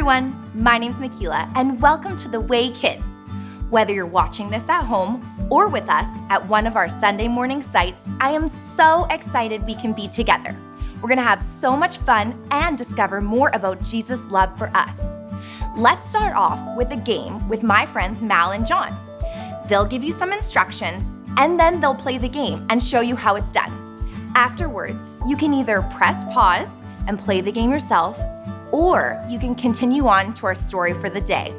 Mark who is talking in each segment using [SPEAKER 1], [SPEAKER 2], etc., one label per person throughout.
[SPEAKER 1] everyone, my name's Makila and welcome to The Way Kids. Whether you're watching this at home or with us at one of our Sunday morning sites, I am so excited we can be together. We're gonna have so much fun and discover more about Jesus' love for us. Let's start off with a game with my friends Mal and John. They'll give you some instructions and then they'll play the game and show you how it's done. Afterwards, you can either press pause and play the game yourself, or you can continue on to our story for the day.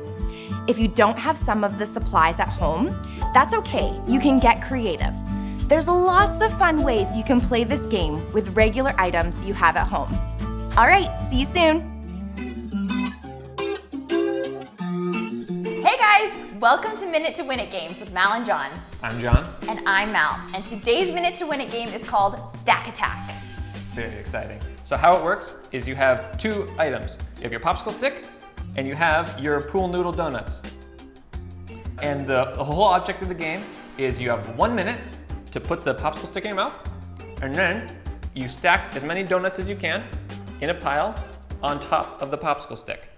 [SPEAKER 1] If you don't have some of the supplies at home, that's okay, you can get creative. There's lots of fun ways you can play this game with regular items you have at home. All right, see you soon.
[SPEAKER 2] Hey guys, welcome to Minute to Win It Games with Mal and John.
[SPEAKER 3] I'm John.
[SPEAKER 2] And I'm Mal. And today's Minute to Win It game is called Stack Attack.
[SPEAKER 3] Very exciting. So how it works is you have two items. You have your popsicle stick and you have your pool noodle donuts. And the whole object of the game is you have 1 minute to put the popsicle stick in your mouth, and then you stack as many donuts as you can in a pile on top of the popsicle stick.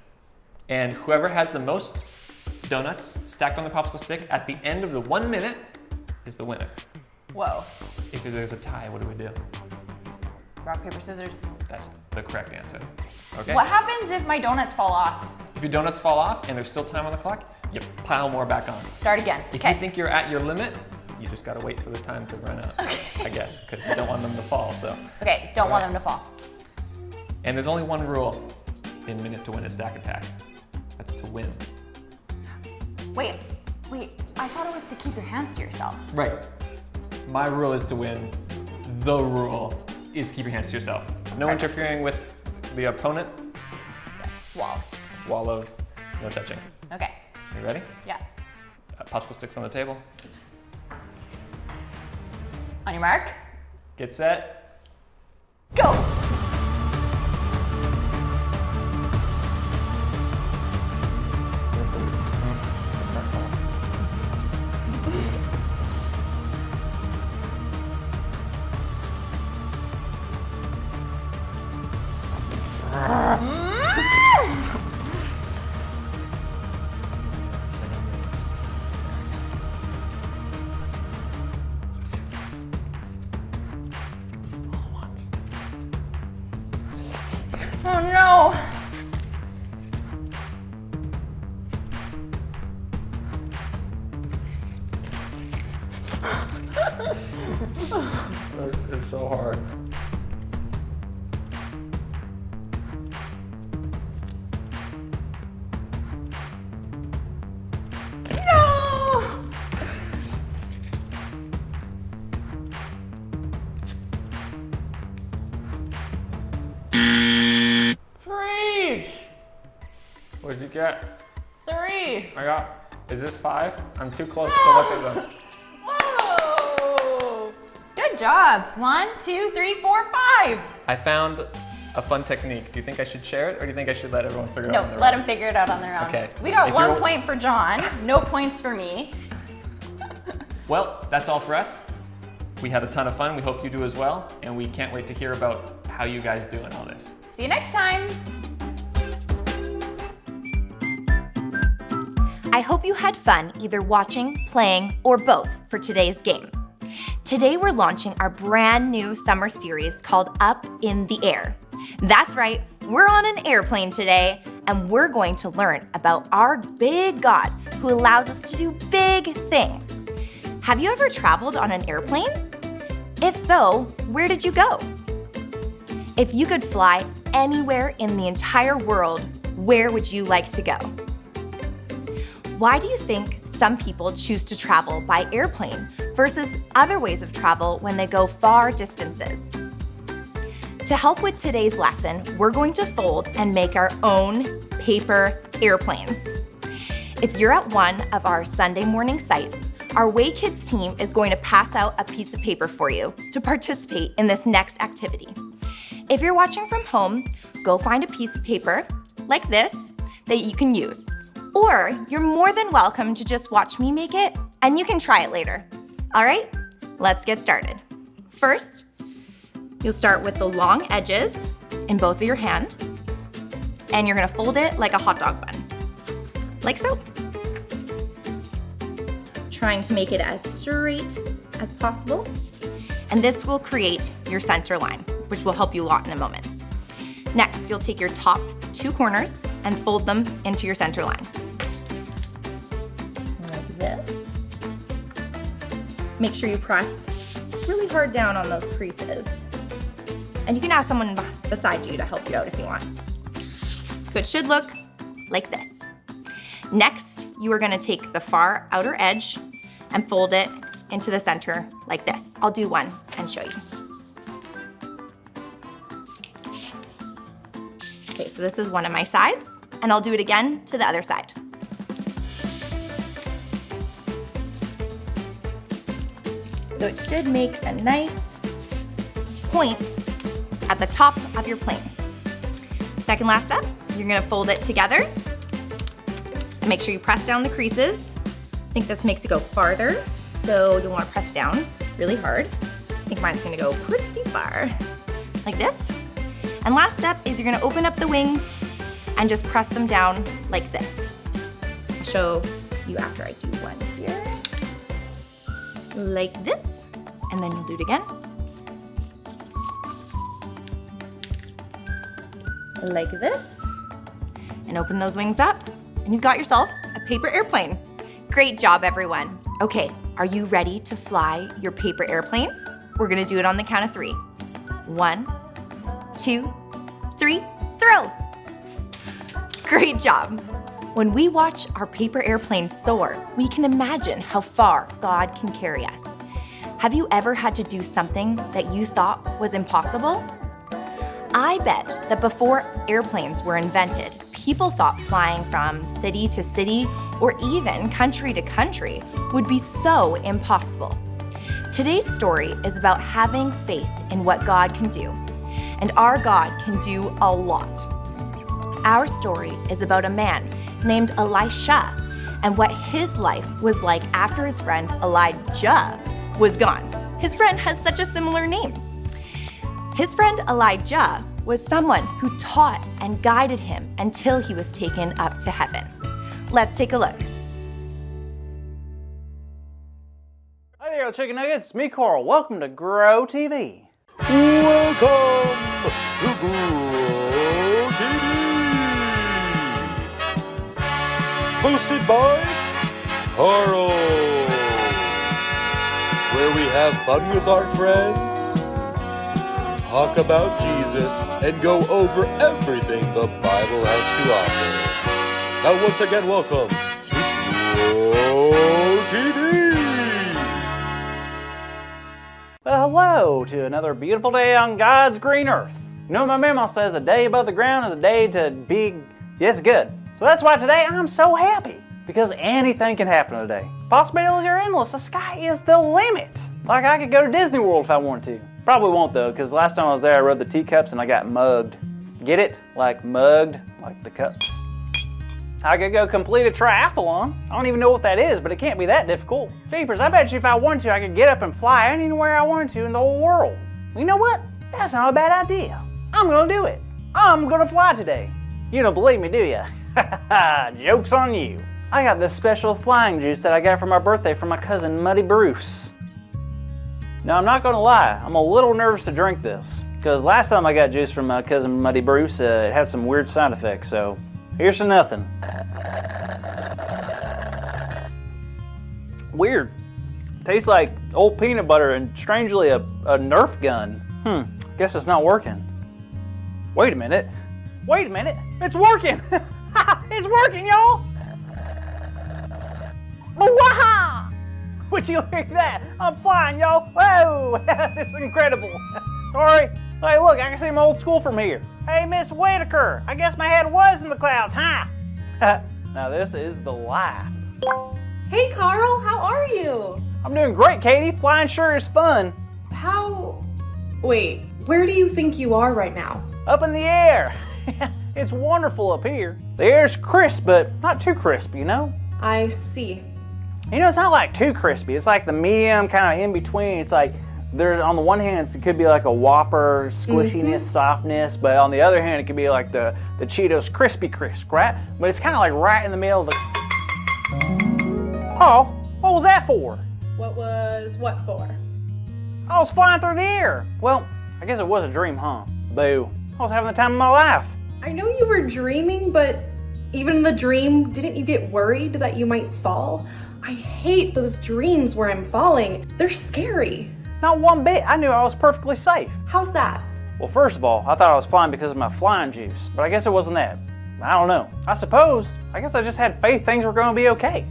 [SPEAKER 3] And whoever has the most donuts stacked on the popsicle stick at the end of the 1 minute is the winner.
[SPEAKER 2] Whoa.
[SPEAKER 3] If there's a tie, what do we do?
[SPEAKER 2] Rock, paper, scissors.
[SPEAKER 3] That's the correct answer. Okay?
[SPEAKER 2] What happens if my donuts fall off?
[SPEAKER 3] If your donuts fall off and there's still time on the clock, you pile more back on.
[SPEAKER 2] Start again.
[SPEAKER 3] If you think you're at your limit, you just gotta wait for the time to run out, I guess, because you don't want them to fall, so.
[SPEAKER 2] Okay, don't want them to fall.
[SPEAKER 3] And there's only one rule in Minute to Win a Stack Attack. That's to win.
[SPEAKER 2] Wait, I thought it was to keep your hands to yourself.
[SPEAKER 3] Right. My rule is to win. The rule is to keep your hands to yourself. No interfering with the opponent.
[SPEAKER 2] Yes, wall.
[SPEAKER 3] Wall of no touching.
[SPEAKER 2] Okay.
[SPEAKER 3] You ready?
[SPEAKER 2] Yeah.
[SPEAKER 3] Popsicle sticks on the table.
[SPEAKER 2] On your mark.
[SPEAKER 3] Get set.
[SPEAKER 2] Go! Oh no!
[SPEAKER 3] It's so hard.
[SPEAKER 2] No!
[SPEAKER 3] Freeze! What'd you get?
[SPEAKER 2] 3.
[SPEAKER 3] I got, is this 5? I'm too close to look at them.
[SPEAKER 2] Whoa! Good job. 1, 2, 3, 4, 5.
[SPEAKER 3] I found a fun technique. Do you think I should share it, or do you think I should let everyone figure it out on
[SPEAKER 2] No,
[SPEAKER 3] their
[SPEAKER 2] let
[SPEAKER 3] own?
[SPEAKER 2] them figure it out on their own.
[SPEAKER 3] Okay.
[SPEAKER 2] We got
[SPEAKER 3] If
[SPEAKER 2] 1
[SPEAKER 3] you're-
[SPEAKER 2] point for John, no points for me.
[SPEAKER 3] Well, that's all for us. We had a ton of fun. We hope you do as well, and we can't wait to hear about how you guys do in all this.
[SPEAKER 2] See you next time.
[SPEAKER 1] I hope you had fun either watching, playing, or both for today's game. Today we're launching our brand new summer series called Up in the Air. That's right, we're on an airplane today, and we're going to learn about our big God who allows us to do big things. Have you ever traveled on an airplane? If so, where did you go? If you could fly anywhere in the entire world, where would you like to go? Why do you think some people choose to travel by airplane versus other ways of travel when they go far distances? To help with today's lesson, we're going to fold and make our own paper airplanes. If you're at one of our Sunday morning sites, our Way Kids team is going to pass out a piece of paper for you to participate in this next activity. If you're watching from home, go find a piece of paper like this that you can use. Or you're more than welcome to just watch me make it and you can try it later. All right, let's get started. First, you'll start with the long edges in both of your hands. and you're gonna fold it like a hot dog bun, like so. Trying to make it as straight as possible. And this will create your center line, which will help you a lot in a moment. Next, you'll take your top 2 corners and fold them into your center line. Like this. Make sure you press really hard down on those creases. And you can ask someone beside you to help you out if you want. So it should look like this. Next, you are gonna take the far outer edge and fold it into the center like this. I'll do one and show you. Okay, so this is one of my sides, and I'll do it again to the other side. So it should make a nice point at the top of your plane. Second last step, you're gonna fold it together and make sure you press down the creases. I think this makes it go farther, so you'll wanna press down really hard. I think mine's gonna go pretty far, like this. And last step is you're gonna open up the wings and just press them down like this. I'll show you after I do one here. Like this, and then you'll do it again. Like this, and open those wings up, and you've got yourself a paper airplane. Great job, everyone. Okay, are you ready to fly your paper airplane? We're gonna do it on the count of 3. 1, 2, 3, throw! Great job. When we watch our paper airplane soar, we can imagine how far God can carry us. Have you ever had to do something that you thought was impossible? I bet that before airplanes were invented, people thought flying from city to city or even country to country would be so impossible. Today's story is about having faith in what God can do. And our God can do a lot. Our story is about a man named Elisha and what his life was like after his friend Elijah was gone. His friend has such a similar name. His friend Elijah was someone who taught and guided him until he was taken up to heaven. Let's take a look.
[SPEAKER 4] Hi there, Chicken Nuggets. Me, Carl. Welcome to Grow TV.
[SPEAKER 5] Welcome to Grow TV. Hosted by Carl. Where we have fun with our friends, talk about Jesus, and go over everything the Bible has to offer. Now once again, welcome to Grow TV.
[SPEAKER 4] Well, hello to another beautiful day on God's green earth. You know, my mama says a day above the ground is a day to be, yes, good. So that's why today I'm so happy, because anything can happen today. Possibilities are endless. The sky is the limit. Like I could go to Disney World if I wanted to. Probably won't though, because last time I was there I rode the teacups and I got mugged. Get it? Like mugged, like the cups. I could go complete a triathlon. I don't even know what that is, but it can't be that difficult. Jeepers, I bet you if I wanted to, I could get up and fly anywhere I wanted to in the whole world. You know what? That's not a bad idea. I'm gonna do it. I'm gonna fly today. You don't believe me, do you? Joke's on you. I got this special flying juice that I got for my birthday from my cousin Muddy Bruce. Now, I'm not gonna lie, I'm a little nervous to drink this, because last time I got juice from my cousin Muddy Bruce, it had some weird side effects, so here's to nothing. Weird. Tastes like old peanut butter and strangely a Nerf gun. Guess it's not working. Wait a minute. Wait a minute. It's working. It's working, y'all. Waha! Would you look at that? I'm flying, y'all. Whoa! This is incredible. Sorry. Hey, look, I can see my old school from here. Hey, Miss Whitaker. I guess my head was in the clouds, huh? Now this is the life.
[SPEAKER 6] Hey Carl, how are you?
[SPEAKER 4] I'm doing great, Katie. Flying sure is fun.
[SPEAKER 6] Wait, where do you think you are right now?
[SPEAKER 4] Up in the air. It's wonderful up here. The air's crisp, but not too crisp, you know?
[SPEAKER 6] I see.
[SPEAKER 4] You know, it's not like too crispy. It's like the medium, kind of in between. It's like There, on the one hand, it could be like a Whopper squishiness, softness, but on the other hand, it could be like the Cheetos crispy crisp, right? But it's kind of like right in the middle of the... Oh, what was that for?
[SPEAKER 6] What was what for?
[SPEAKER 4] I was flying through the air. Well, I guess it was a dream, huh? Boo. I was having the time of my life.
[SPEAKER 6] I know you were dreaming, but even in the dream, didn't you get worried that you might fall? I hate those dreams where I'm falling. They're scary.
[SPEAKER 4] Not one bit. I knew I was perfectly safe.
[SPEAKER 6] How's that?
[SPEAKER 4] Well, first of all, I thought I was flying because of my flying juice, but I guess it wasn't that. I don't know. I guess I just had faith things were going to be okay.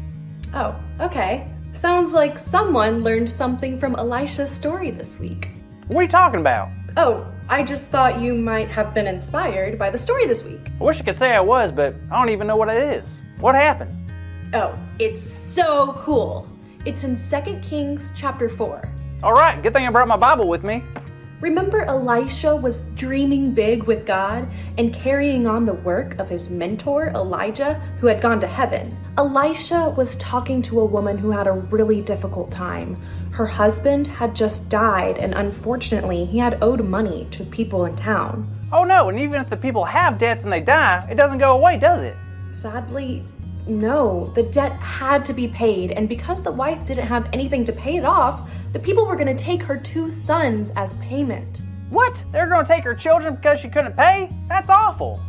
[SPEAKER 6] Oh, okay. Sounds like someone learned something from Elisha's story this week.
[SPEAKER 4] What are you talking about?
[SPEAKER 6] Oh, I just thought you might have been inspired by the story this week.
[SPEAKER 4] I wish I could say I was, but I don't even know what it is. What happened?
[SPEAKER 6] Oh, it's so cool. It's in 2 Kings chapter 4.
[SPEAKER 4] All right, good thing I brought my Bible with me.
[SPEAKER 6] Remember Elisha was dreaming big with God and carrying on the work of his mentor, Elijah, who had gone to heaven. Elisha was talking to a woman who had a really difficult time. Her husband had just died, and unfortunately, he had owed money to people in town.
[SPEAKER 4] Oh no, and even if the people have debts and they die, it doesn't go away, does it?
[SPEAKER 6] Sadly, no. The debt had to be paid, and because the wife didn't have anything to pay it off, the people were going to take her 2 sons as payment.
[SPEAKER 4] What? They're going to take her children because she couldn't pay? That's awful.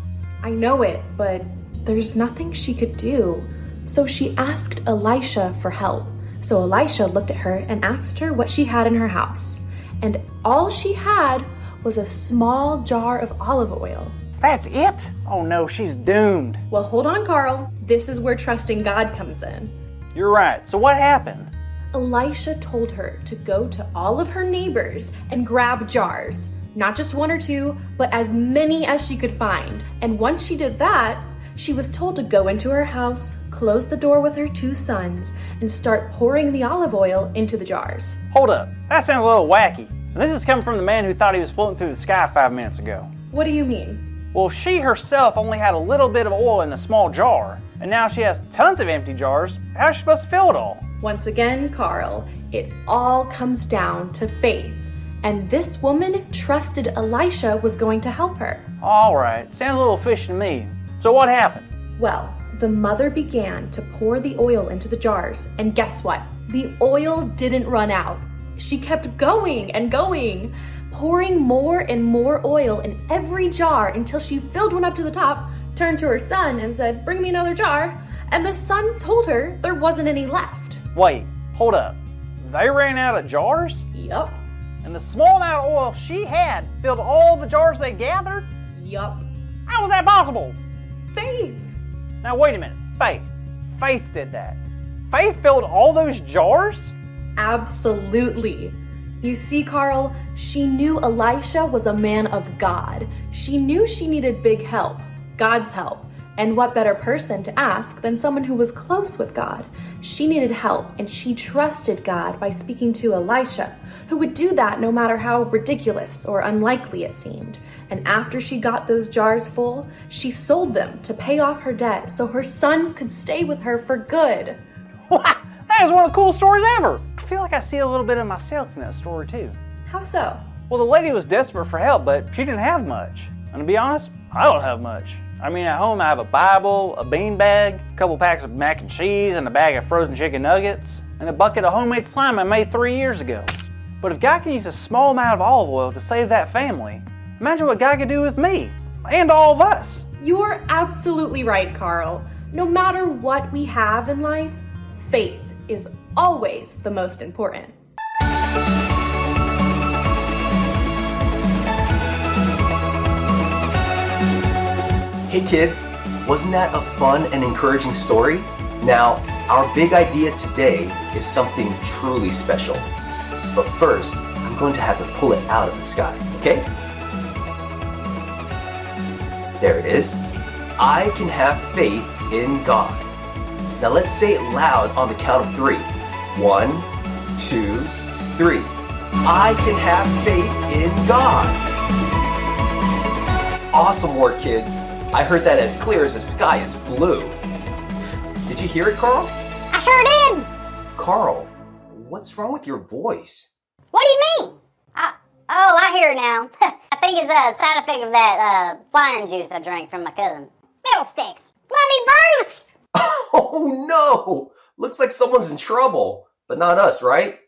[SPEAKER 6] I know it, but there's nothing she could do. So she asked Elisha for help. So Elisha looked at her and asked her what she had in her house. And all she had was a small jar of olive oil.
[SPEAKER 4] That's it? Oh no, she's doomed.
[SPEAKER 6] Well, hold on, Carl. This is where trusting God comes in.
[SPEAKER 4] You're right. So what happened?
[SPEAKER 6] Elisha told her to go to all of her neighbors and grab jars. Not just 1 or 2, but as many as she could find. And once she did that, she was told to go into her house, close the door with her 2 sons, and start pouring the olive oil into the jars.
[SPEAKER 4] Hold up. That sounds a little wacky. And this is coming from the man who thought he was floating through the sky 5 minutes ago.
[SPEAKER 6] What do you mean?
[SPEAKER 4] Well, she herself only had a little bit of oil in a small jar, and now she has tons of empty jars. How is she supposed to fill it all?
[SPEAKER 6] Once again, Carl, it all comes down to faith. And this woman trusted Elisha was going to help her.
[SPEAKER 4] All right. Sounds a little fishy to me. So what happened?
[SPEAKER 6] Well, the mother began to pour the oil into the jars, and guess what? The oil didn't run out. She kept going and going, pouring more and more oil in every jar until she filled one up to the top, turned to her son and said, "Bring me another jar." And the son told her there wasn't any left.
[SPEAKER 4] Wait, hold up. They ran out of jars?
[SPEAKER 6] Yup.
[SPEAKER 4] And the small amount of oil she had filled all the jars they gathered?
[SPEAKER 6] Yup.
[SPEAKER 4] How was that possible?
[SPEAKER 6] Faith.
[SPEAKER 4] Now wait a minute. Faith did that. Faith filled all those jars?
[SPEAKER 6] Absolutely. You see, Carl, she knew Elisha was a man of God. She knew she needed big help, God's help. And what better person to ask than someone who was close with God? She needed help, and she trusted God by speaking to Elisha, who would do that no matter how ridiculous or unlikely it seemed. And after she got those jars full, she sold them to pay off her debt so her sons could stay with her for good.
[SPEAKER 4] Wow, that is one of the coolest stories ever. I feel like I see a little bit of myself in that story too.
[SPEAKER 6] How so?
[SPEAKER 4] Well, the lady was desperate for help, but she didn't have much. And to be honest, I don't have much. I mean, at home I have a Bible, a bean bag, a couple packs of mac and cheese, and a bag of frozen chicken nuggets, and a bucket of homemade slime I made 3 years ago. But if God can use a small amount of olive oil to save that family, imagine what God could do with me, and all of us.
[SPEAKER 6] You're absolutely right, Carl. No matter what we have in life, faith is always the most important.
[SPEAKER 7] Hey kids, wasn't that a fun and encouraging story? Now, our big idea today is something truly special. But first, I'm going to have to pull it out of the sky, okay? There it is. I can have faith in God. Now let's say it loud on the count of 3. 1, 2, 3. I can have faith in God. Awesome work, kids. I heard that as clear as the sky is blue. Did you hear it, Carl?
[SPEAKER 8] I sure did.
[SPEAKER 7] Carl, what's wrong with your voice?
[SPEAKER 8] What do you mean? Oh, I hear now. I think it's a side effect of that flying juice I drank from my cousin. Fiddlesticks! Bloody Bruce!
[SPEAKER 7] Oh no! Looks like someone's in trouble, but not us, right?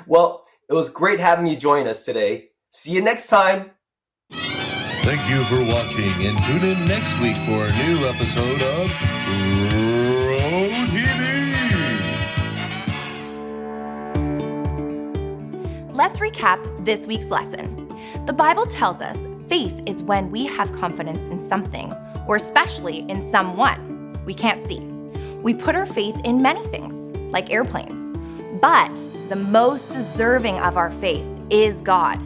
[SPEAKER 7] Well, it was great having you join us today. See you next time.
[SPEAKER 5] Thank you for watching, and tune in next week for a new episode of Road TV.
[SPEAKER 1] Let's recap this week's lesson. The Bible tells us faith is when we have confidence in something, or especially in someone we can't see. We put our faith in many things, like airplanes, but the most deserving of our faith is God.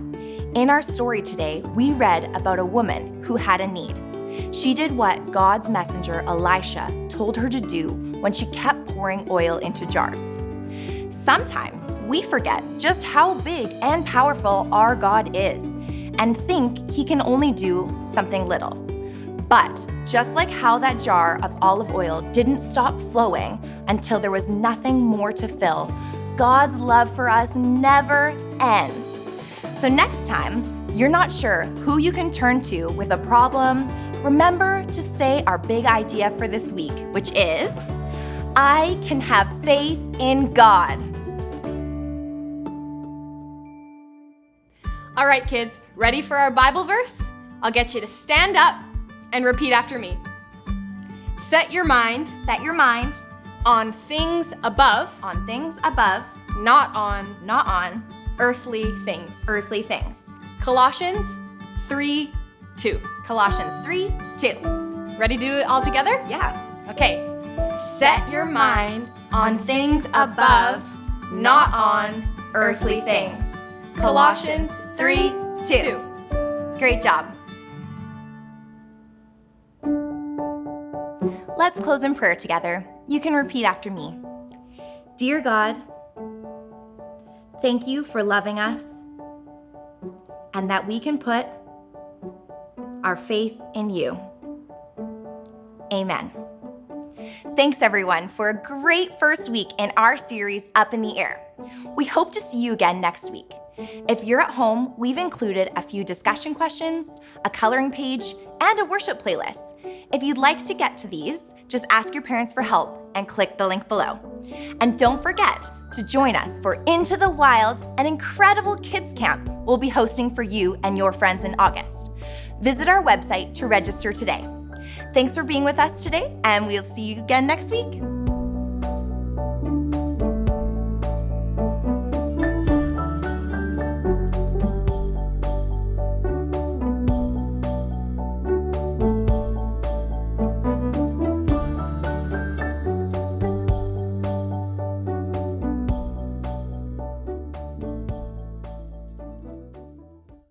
[SPEAKER 1] In our story today, we read about a woman who had a need. She did what God's messenger Elisha told her to do when she kept pouring oil into jars. Sometimes we forget just how big and powerful our God is and think he can only do something little. But just like how that jar of olive oil didn't stop flowing until there was nothing more to fill, God's love for us never ends. So next time you're not sure who you can turn to with a problem, remember to say our big idea for this week, which is, I can have faith in God.
[SPEAKER 9] All right, kids, ready for our Bible verse? I'll get you to stand up and repeat after me. Set your mind on things above, not on earthly things. Colossians 3:2.
[SPEAKER 1] Colossians 3:2.
[SPEAKER 9] Ready to do it all together?
[SPEAKER 1] Yeah.
[SPEAKER 9] Okay. Set your mind on things above, not on earthly things. Colossians 3:2.
[SPEAKER 1] Great job. Let's close in prayer together. You can repeat after me. Dear God, thank you for loving us and that we can put our faith in you. Amen. Thanks everyone for a great first week in our series Up in the Air. We hope to see you again next week. If you're at home, we've included a few discussion questions, a coloring page, and a worship playlist. If you'd like to get to these, just ask your parents for help and click the link below. And don't forget to join us for Into the Wild, an incredible kids camp we'll be hosting for you and your friends in August. Visit our website to register today. Thanks for being with us today, and we'll see you again next week.